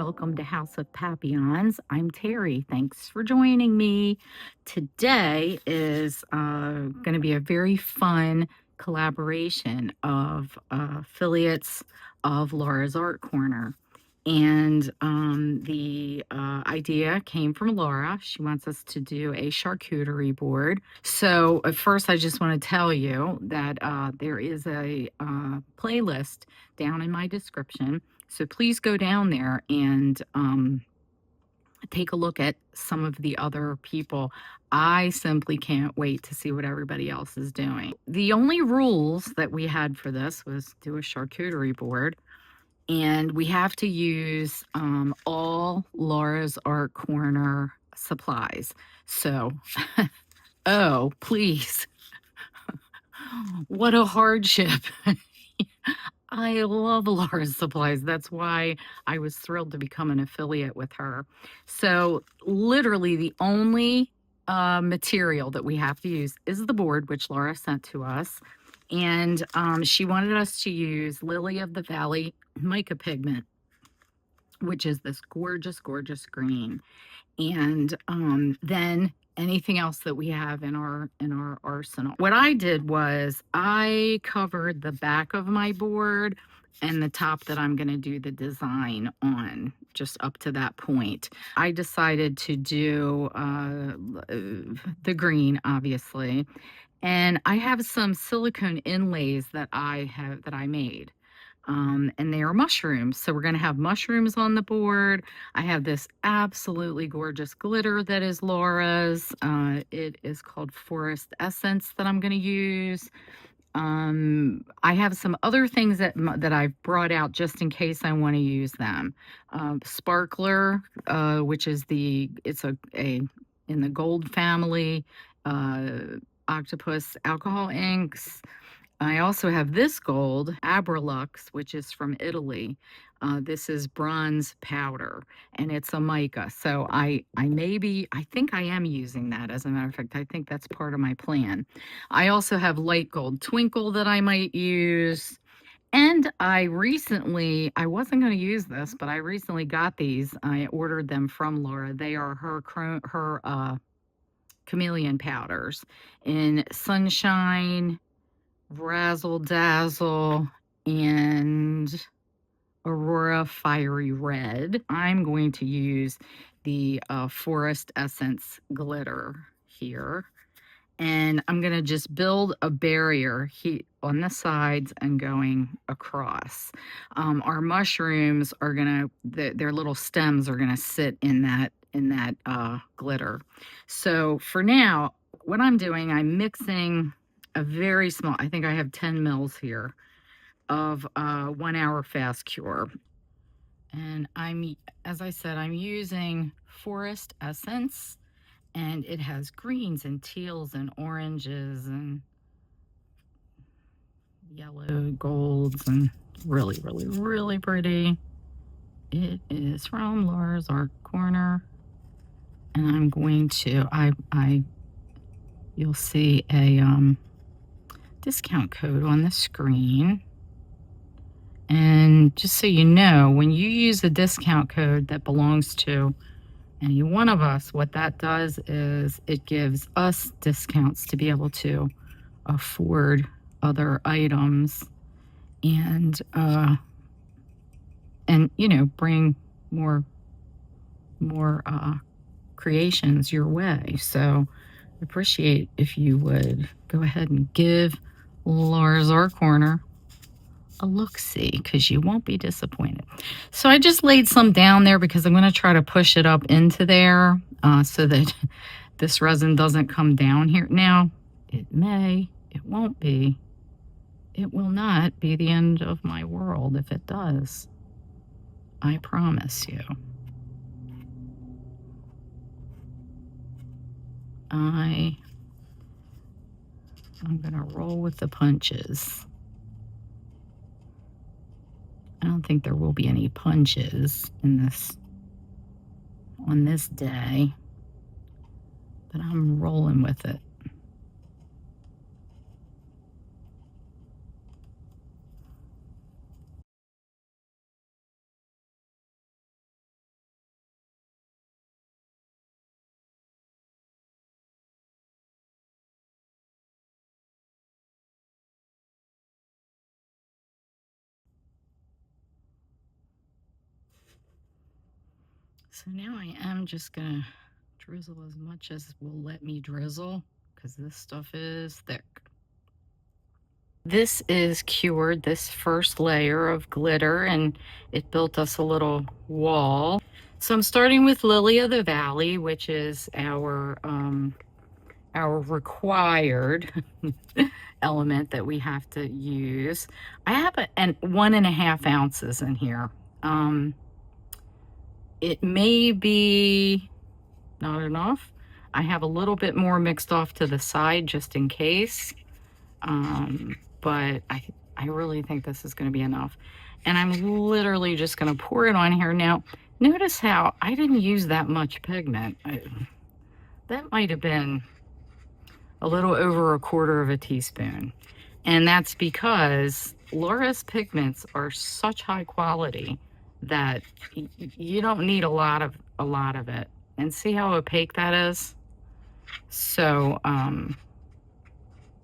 welcome to House of Papillons. I'm Terry. Thanks for joining me. Today is going to be a very fun collaboration of affiliates of Laura's Art Corner. And the idea came from Laura. She wants us to do a charcuterie board. So, at first, I just want to tell you that there is a playlist down in my description. So, please go down there and take a look at some of the other people. I simply can't wait to see what everybody else is doing. The only rules that we had for this was do a charcuterie board. And we have to use all Laura's Art Corner supplies. So, oh, please. What a hardship. I love Laura's supplies. That's why I was thrilled to become an affiliate with her. So, literally, the only material that we have to use is the board, which Laura sent to us. And she wanted us to use Lily of the Valley mica pigment, which is this gorgeous, gorgeous green. And then anything else that we have in our arsenal. What I did was I covered the back of my board and the top that I'm going to do the design on, just up to that point. I decided to do the green, obviously, and I have some silicone inlays that I made. And they are mushrooms. So we're going to have mushrooms on the board. I have this absolutely gorgeous glitter that is Laura's. It is called Forest Essence that I'm going to use. I have some other things that I've brought out just in case I want to use them. Sparkler, which is it's a in the gold family, octopus alcohol inks. I also have this gold, Abralux, which is from Italy. This is bronze powder, and it's a mica. So I think I am using that. As a matter of fact, I think that's part of my plan. I also have light gold twinkle that I might use. And I wasn't going to use this, but I recently got these. I ordered them from Laura. They are her chameleon powders in Sunshine, Razzle Dazzle, and Aurora Fiery Red. I'm going to use the Forest Essence glitter here. And I'm going to just build a barrier on the sides and going across. Our mushrooms are going to, their little stems are going to sit in that glitter. So for now, what I'm doing, I'm mixing a very small, I think I have 10 mils here of 1 hour fast cure. And as I said, I'm using Forest Essence, and it has greens and teals and oranges and yellow golds, and really, really, really pretty. It is from Laura's Art Corner. And I'm going to, you'll see a discount code on the screen. And just so you know, when you use a discount code that belongs to any one of us, what that does is it gives us discounts to be able to afford other items and bring more creations your way. So I appreciate if you would go ahead and give Laura's Art Corner a look-see, because you won't be disappointed. So I just laid some down there because I'm going to try to push it up into there so that this resin doesn't come down here. Now, it won't be. It will not be the end of my world if it does. I promise you. I'm going to roll with the punches. I don't think there will be any punches on this day, but I'm rolling with it. So now I am just gonna drizzle as much as will let me drizzle, because this stuff is thick. This is cured, this first layer of glitter, and it built us a little wall. So I'm starting with Lily of the Valley, which is our required element that we have to use. I have an 1.5 ounces in here. It may be not enough. I have a little bit more mixed off to the side just in case. But I really think this is going to be enough. And I'm literally just going to pour it on here. Now, notice how I didn't use that much pigment. That might have been a little over 1/4 teaspoon. And that's because Laura's pigments are such high quality that you don't need a lot of it. And see how opaque that is? So,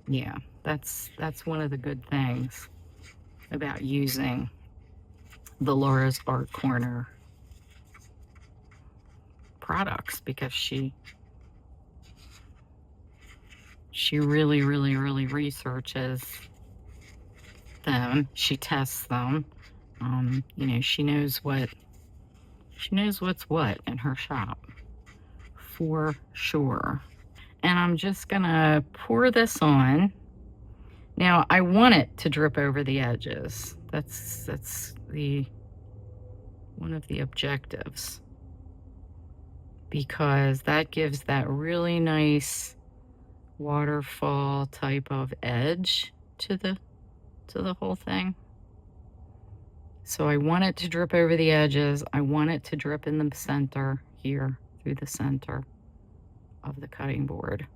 yeah, that's one of the good things about using the Laura's Art Corner products, because she really researches them. She tests them. You know, she knows what's what in her shop for sure. And I'm just gonna pour this on. Now I want it to drip over the edges. That's one of the objectives, because that gives that really nice waterfall type of edge to the whole thing. So I want it to drip over the edges. I want it to drip in the center here, through the center of the cutting board.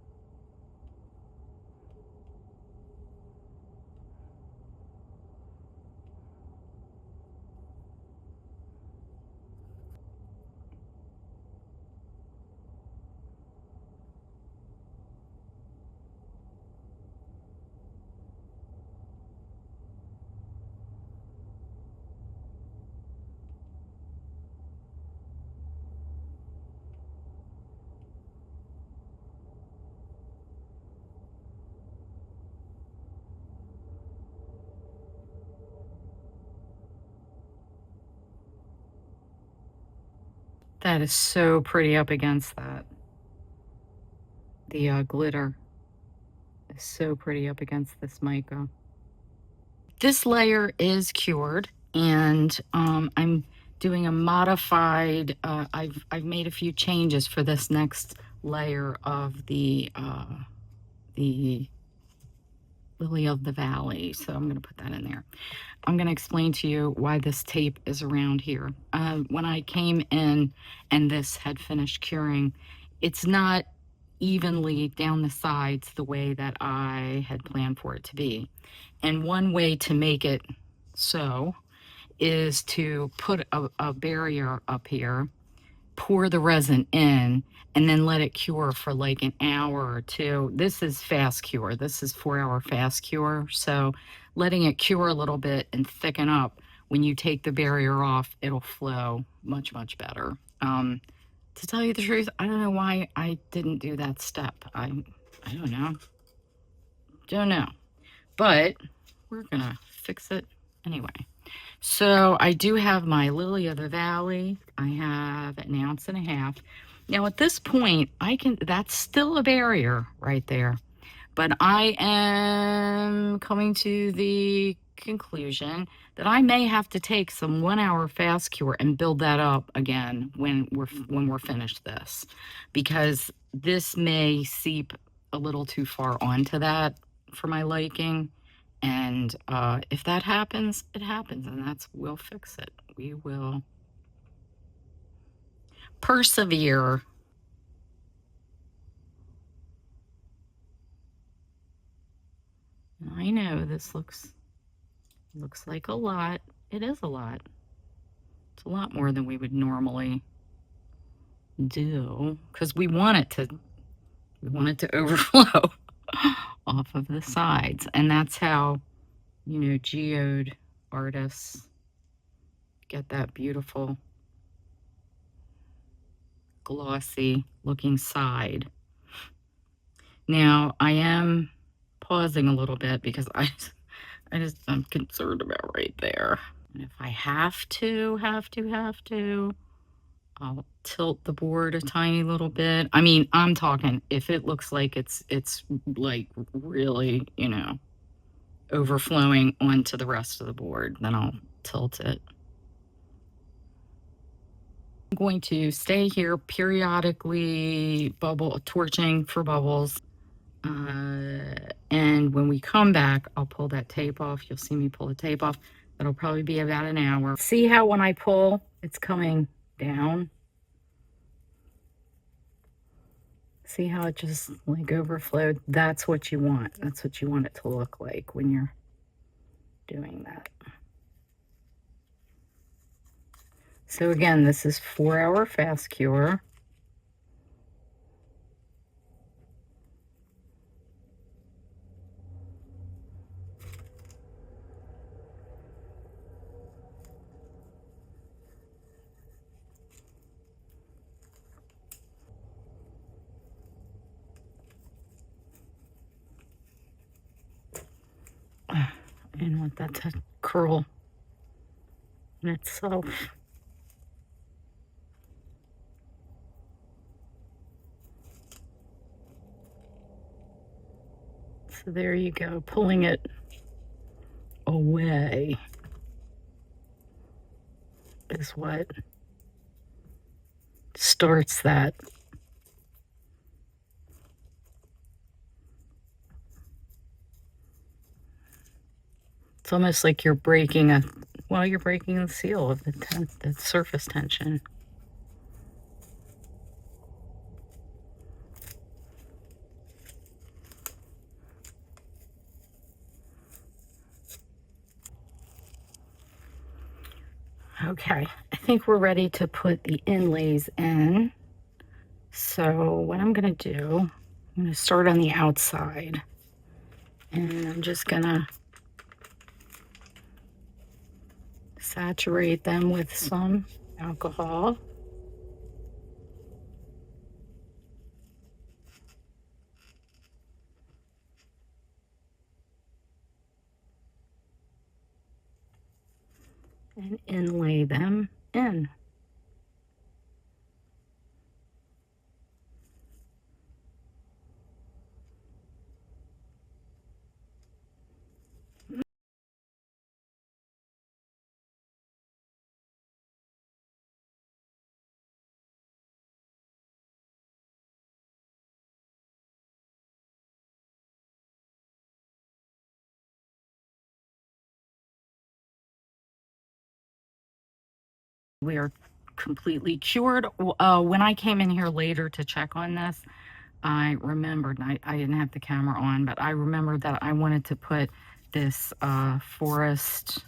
That is so pretty up against that. The glitter is so pretty up against this mica. This layer is cured, and I'm doing a modified, I've made a few changes for this next layer of the Lily of the Valley. So I'm going to put that in there. I'm going to explain to you why this tape is around here. When I came in and this had finished curing, it's not evenly down the sides the way that I had planned for it to be. And one way to make it so is to put a barrier up here, pour the resin in, and then let it cure for like an hour or two. This is fast cure. This is 4-hour fast cure. So letting it cure a little bit and thicken up, when you take the barrier off, it'll flow much better. To tell you the truth, I don't know why I didn't do that step. I don't know. But we're gonna fix it anyway. So I do have my Lily of the Valley. I have 1.5 ounces. Now at this point, that's still a barrier right there. But I am coming to the conclusion that I may have to take some 1-hour fast cure and build that up again when we're finished this, because this may seep a little too far onto that for my liking. And if that happens, it happens, and we'll fix it. We will persevere. I know this looks like a lot. It is a lot. It's a lot more than we would normally do, because we want it to overflow off of the sides. And that's how, you know, geode artists get that beautiful glossy looking side. Now I am pausing a little bit because I'm concerned about right there. And if I have to, I'll tilt the board a tiny little bit. I mean, I'm talking if it looks like it's like really, you know, overflowing onto the rest of the board, then I'll tilt it. I'm going to stay here periodically torching for bubbles. And when we come back, I'll pull that tape off. You'll see me pull the tape off. That'll probably be about an hour. See how when I pull, it's coming down? See how it just like overflowed? That's what you want. That's what you want it to look like when you're doing that. So again, this is 4-hour fast cure. I didn't want that to curl in itself. So there you go, pulling it away is what starts that. It's almost like you're breaking you're breaking the seal of the surface tension. Okay, I think we're ready to put the inlays in. So what I'm gonna do, I'm gonna start on the outside, and I'm just gonna saturate them with some alcohol. And inlay them in. We are completely cured. When I came in here later to check on this, I remembered, I didn't have the camera on, but I remembered that I wanted to put this forest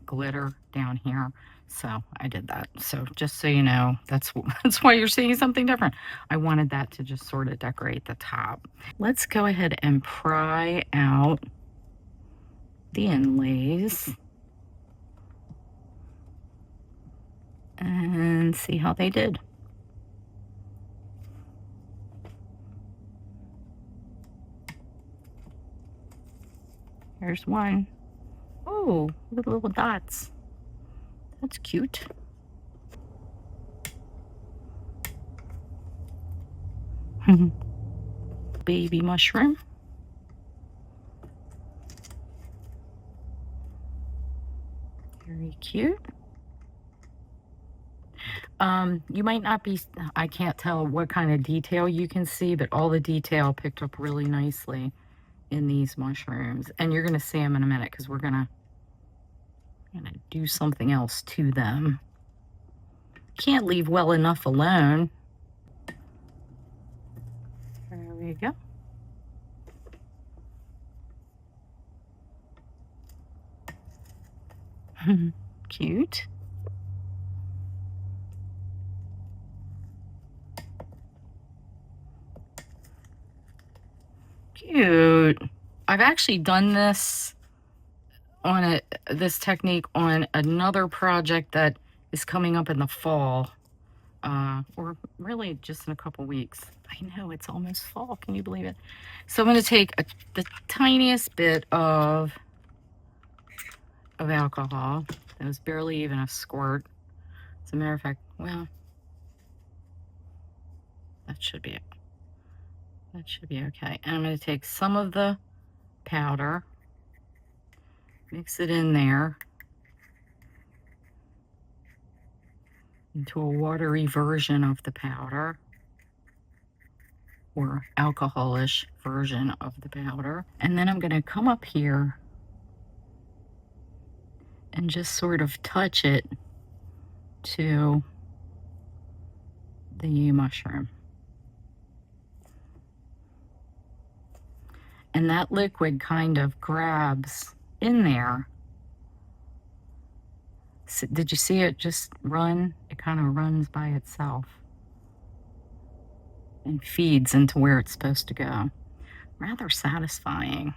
glitter down here. So I did that. So just so you know, that's why you're seeing something different. I wanted that to just sort of decorate the top. Let's go ahead and pry out the inlays and see how they did. Here's one. Oh, with little dots. That's cute. Baby mushroom. Very cute. You might not be, I can't tell what kind of detail you can see, but all the detail picked up really nicely in these mushrooms. And you're going to see them in a minute because we're going to do something else to them. Can't leave well enough alone. There we go. Cute. Cute. I've actually done this on this technique on another project that is coming up in the fall. or really just in a couple weeks. I know it's almost fall. Can you believe it? So I'm going to take the tiniest bit of alcohol. That was barely even a squirt. As a matter of fact, well, that should be it. That should be okay. And I'm going to take some of the powder, mix it in there into a watery version of the powder, or alcoholish version of the powder. And then I'm going to come up here and just sort of touch it to the mushroom. And that liquid kind of grabs in there. So, did you see it just run? It kind of runs by itself and feeds into where it's supposed to go. Rather satisfying.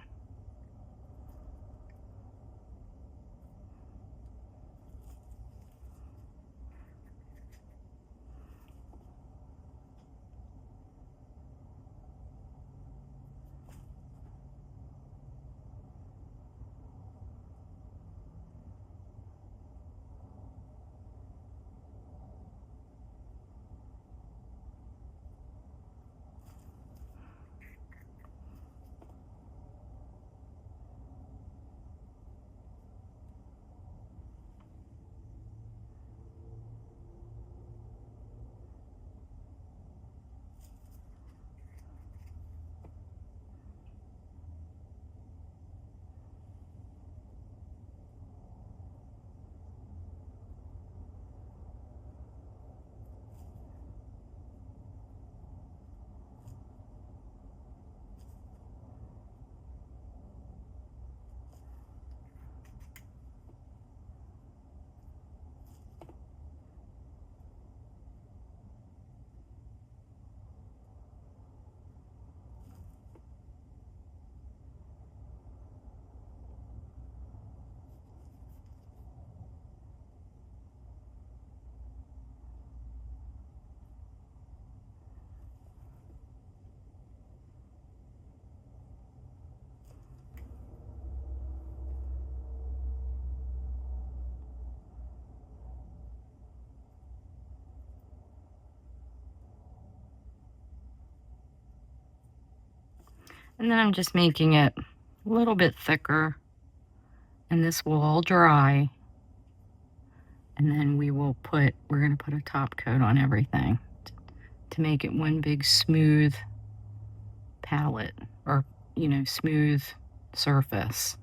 And then I'm just making it a little bit thicker, and this will all dry. And then we're going to put a top coat on everything to make it one big smooth palette, or, smooth surface.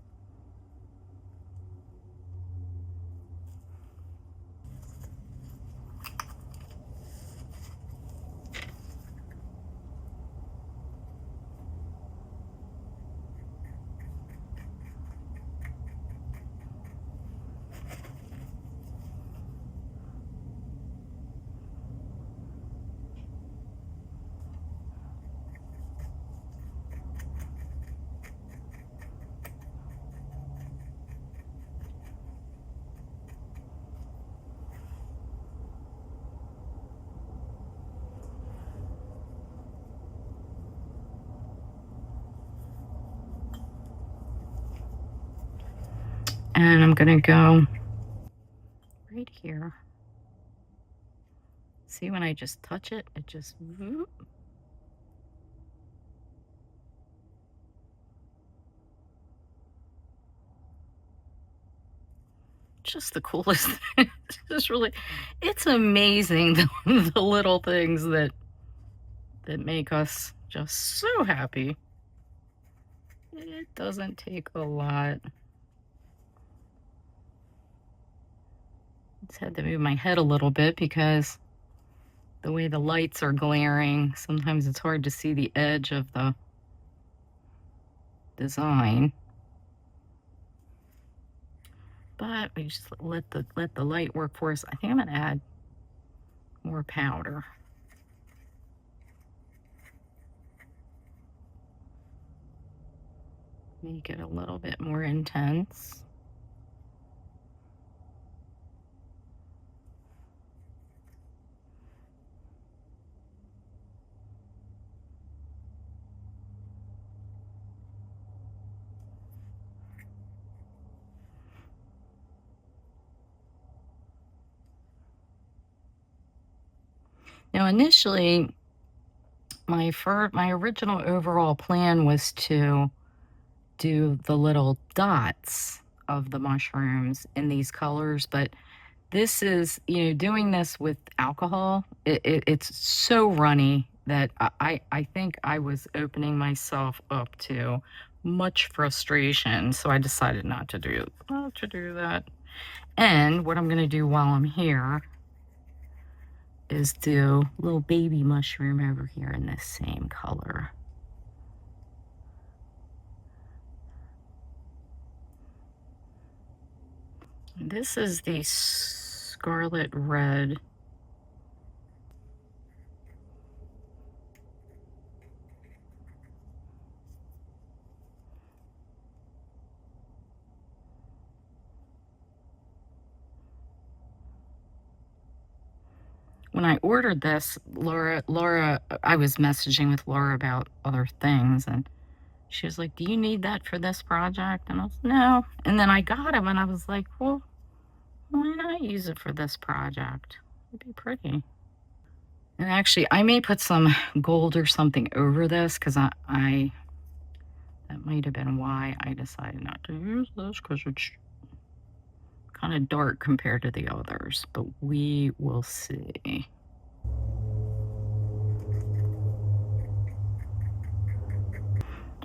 And I'm going to go right here. See, when I just touch it, it just whoop. Just the coolest thing. It's amazing the little things that make us just so happy. It doesn't take a lot. Just had to move my head a little bit because the way the lights are glaring, sometimes it's hard to see the edge of the design. But we just let the light work for us. I think I'm going to add more powder. Make it a little bit more intense. Now, initially, my original overall plan was to do the little dots of the mushrooms in these colors, but this is, doing this with alcohol, it's so runny that I think I was opening myself up to much frustration, so I decided not to do that. And what I'm gonna do while I'm here is do a little baby mushroom over here in this same color. This is the scarlet red. When I ordered this, Laura, I was messaging with Laura about other things, and she was like, "Do you need that for this project?" And I was, "No." And then I got them, and I was like, "Well, why not use it for this project? It'd be pretty." And actually, I may put some gold or something over this because I that might have been why I decided not to use this because it's kind of dark compared to the others, but we will see.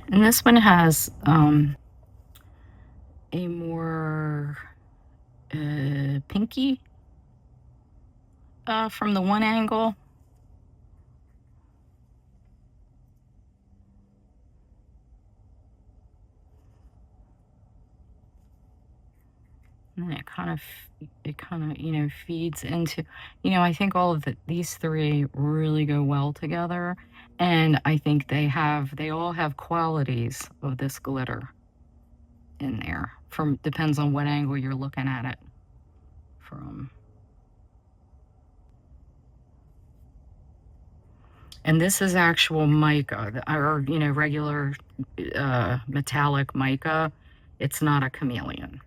And this one has a more pinky from the one angle. And then it kind of feeds into, I think all of these three really go well together. And I think they all have qualities of this glitter in there. Depends on what angle you're looking at it from. And this is actual mica, or, regular metallic mica. It's not a chameleon.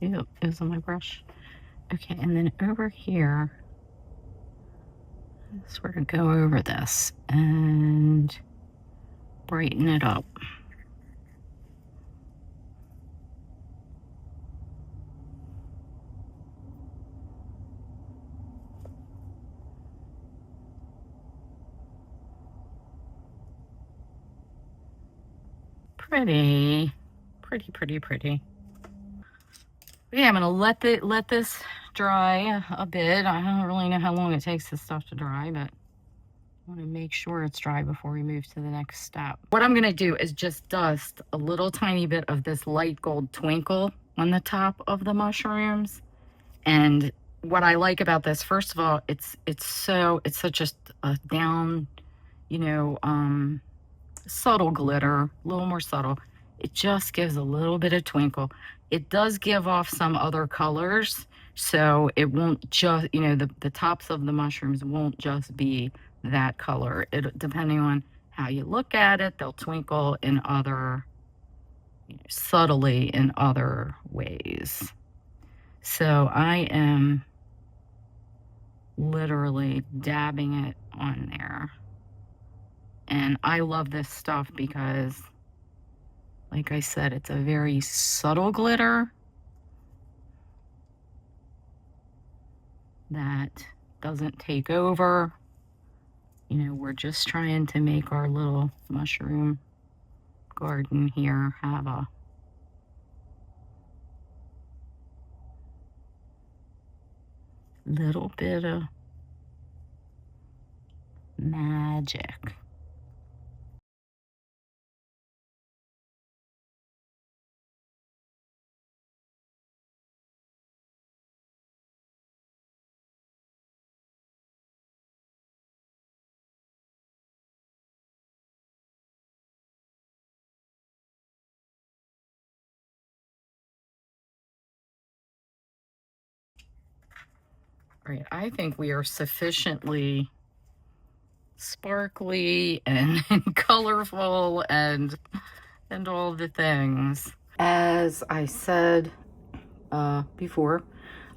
Yep, it was on my brush. Okay, and then over here, sort of go over this and brighten it up. Pretty, pretty, pretty, pretty. But yeah, I'm gonna let this dry a bit. I don't really know how long it takes this stuff to dry, but I want to make sure it's dry before we move to the next step. What I'm gonna do is just dust a little tiny bit of this light gold twinkle on the top of the mushrooms. And what I like about this, first of all, it's such a down, you know, subtle glitter, a little more subtle. It just gives a little bit of twinkle. It does give off some other colors, so it won't just, the tops of the mushrooms won't just be that color. Depending on how you look at it, they'll twinkle in other, subtly in other ways. So I am literally dabbing it on there. And I love this stuff because, like I said, it's a very subtle glitter that doesn't take over. We're just trying to make our little mushroom garden here have a little bit of magic. All right, I think we are sufficiently sparkly and, and colorful and all the things. As I said before,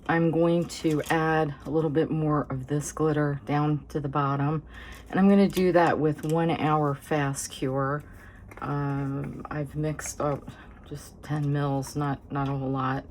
I'm going to add a little bit more of this glitter down to the bottom, and I'm going to do that with 1 hour fast cure. I've mixed up just 10 mils, not a whole lot.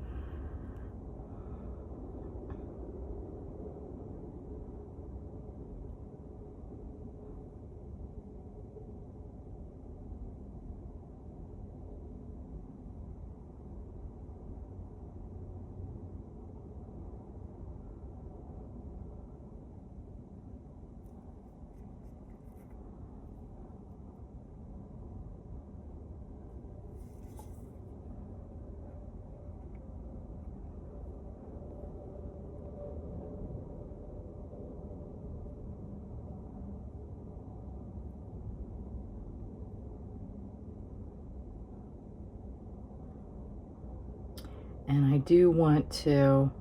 And I do want to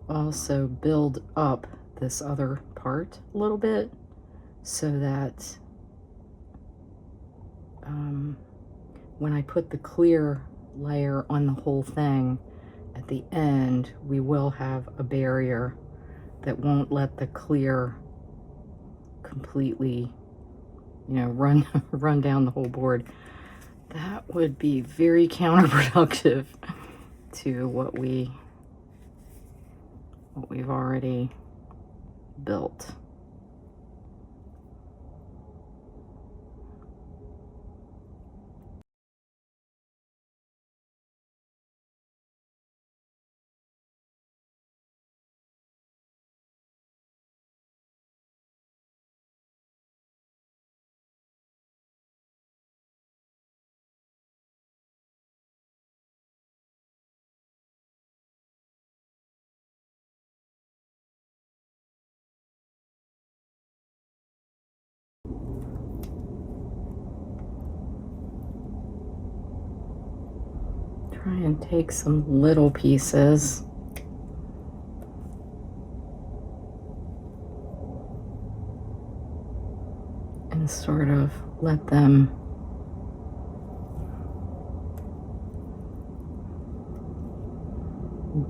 also build up this other part a little bit so that when I put the clear layer on the whole thing, at the end, we will have a barrier that won't let the clear completely, you know, run down the whole board. That would be very counterproductive to what we've already built. Try and take some little pieces and sort of let them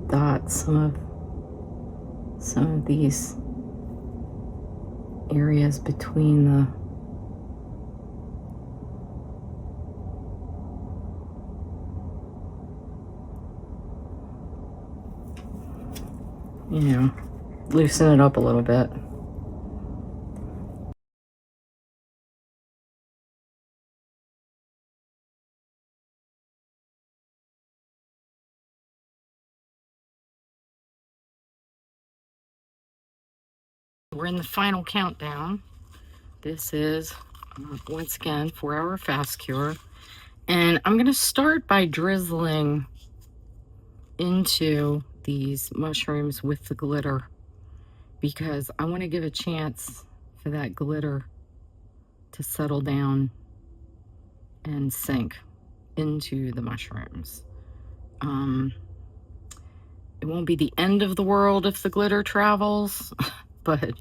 dot some of these areas between the loosen it up a little bit. We're in the final countdown. This is, once again, 4 hour fast cure. And I'm going to start by drizzling into these mushrooms with the glitter because I want to give a chance for that glitter to settle down and sink into the mushrooms. It won't be the end of the world if the glitter travels, but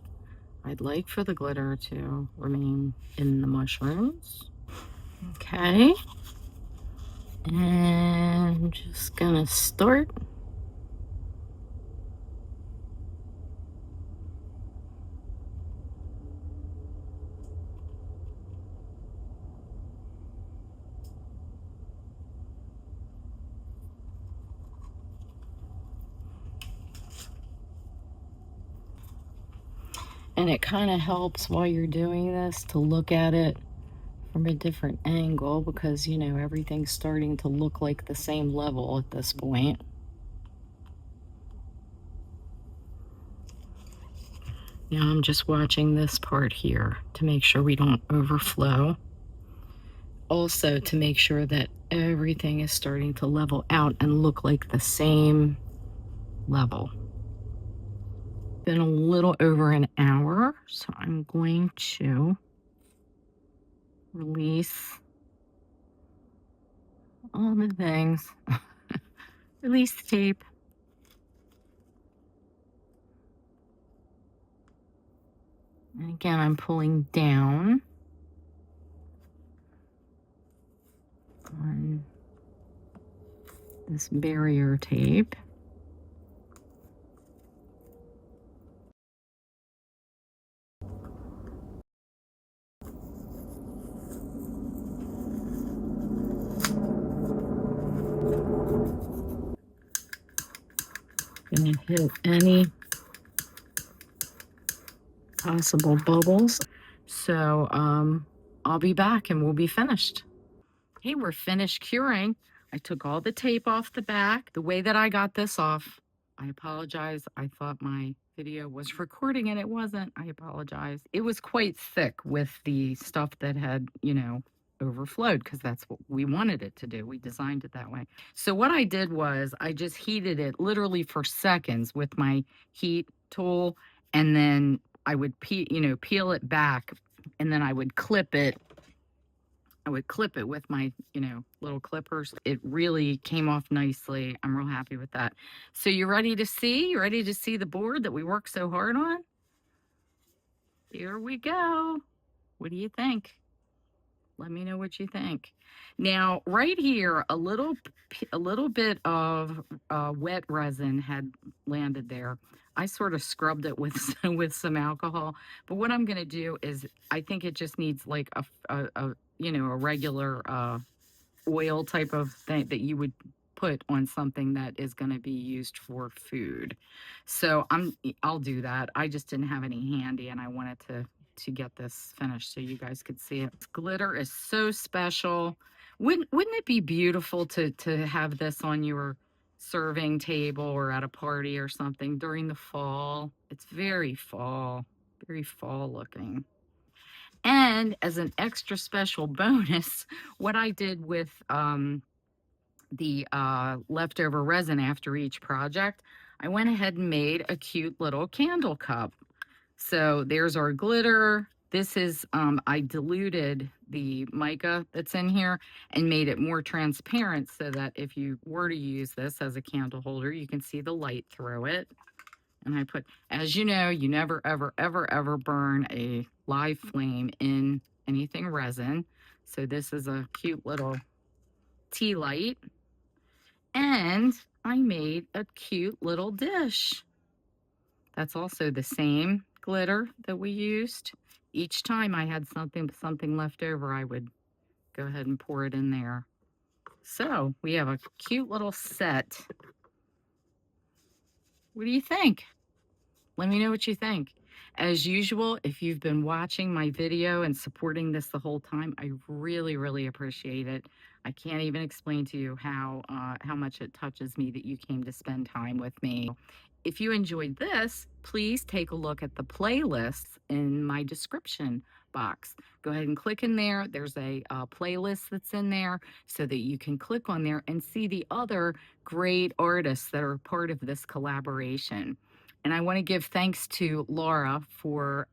I'd like for the glitter to remain in the mushrooms. Okay. And I'm just gonna start. And it kind of helps while you're doing this to look at it from a different angle because, you know, everything's starting to look like the same level at this point. Now I'm just watching this part here to make sure we don't overflow. Also to make sure that everything is starting to level out and look like the same level. Been a little over an hour, so I'm going to release all the things. Release the tape. And again, I'm pulling down on this barrier tape. Gonna hit any possible bubbles. So I'll be back and we'll be finished. Hey, we're finished curing. I took all the tape off the back. The way that I got this off, I apologize. I thought my video was recording and it wasn't. I apologize. It was quite thick with the stuff that had, overflowed because that's what we wanted it to do. We designed it that way. So what I did was I just heated it literally for seconds with my heat tool, and then I would peel it back, and then I would clip it with my, little clippers. It really came off nicely. I'm real happy with that. So you ready to see? You ready to see the board that we worked so hard on? Here we go. What do you think? Let me know what you think. Now, right here, a little bit of wet resin had landed there. I sort of scrubbed it with with some alcohol. But what I'm going to do is, I think it just needs like a regular oil type of thing that you would put on something that is going to be used for food. So I'll do that. I just didn't have any handy, and I wanted to get this finished so you guys could see it. This glitter is so special. Wouldn't it be beautiful to have this on your serving table or at a party or something during the fall? It's very fall looking. And as an extra special bonus, what I did with the leftover resin after each project, I went ahead and made a cute little candle cup. So there's our glitter. This is, I diluted the mica that's in here and made it more transparent so that if you were to use this as a candle holder, you can see the light through it. And I put, as you know, you never, ever, ever, ever burn a live flame in anything resin. So this is a cute little tea light. And I made a cute little dish. That's also the same glitter that we used. Each time I had something left over, I would go ahead and pour it in there. So we have a cute little set. What do you think? Let me know what you think. As usual, if you've been watching my video and supporting this the whole time, I really, really appreciate it. I can't even explain to you how much it touches me that you came to spend time with me. If you enjoyed this, please take a look at the playlists in my description box. Go ahead and click in there. There's a playlist that's in there so that you can click on there and see the other great artists that are part of this collaboration. And I want to give thanks to Laura for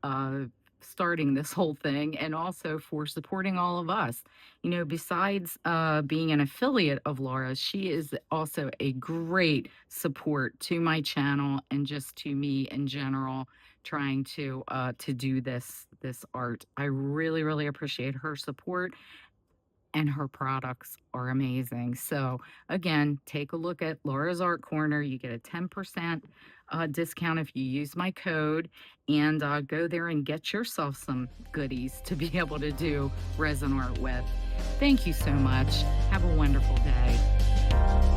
starting this whole thing, and also for supporting all of us. Besides being an affiliate of Laura's, she is also a great support to my channel and just to me in general, trying to do this art. I really, really appreciate her support, and her products are amazing. So again, take a look at Laura's Art Corner. You get a 10% discount if you use my code, and go there and get yourself some goodies to be able to do resin art with. Thank you so much. Have a wonderful day.